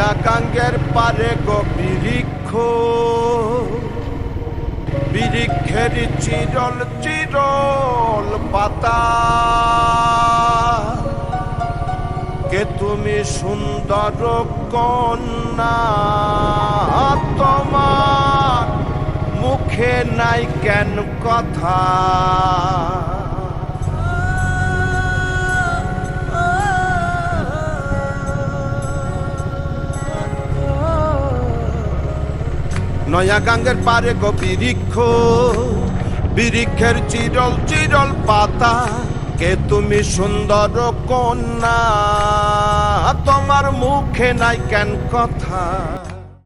নয়া গাঙ্গের পারে গো বৃক্ষ, বৃক্ষের চিরল চিরল পাতা, কে তুমি সুন্দর কন্যা, তোমার মুখে নাই কেন কথা। নয়া গাঙ্গের পারে গো বৃক্ষ, বৃক্ষের চিরল চিরল পাতা, কে তুমি সুন্দর কন্যা, তোমার মুখে নাই কেন কথা।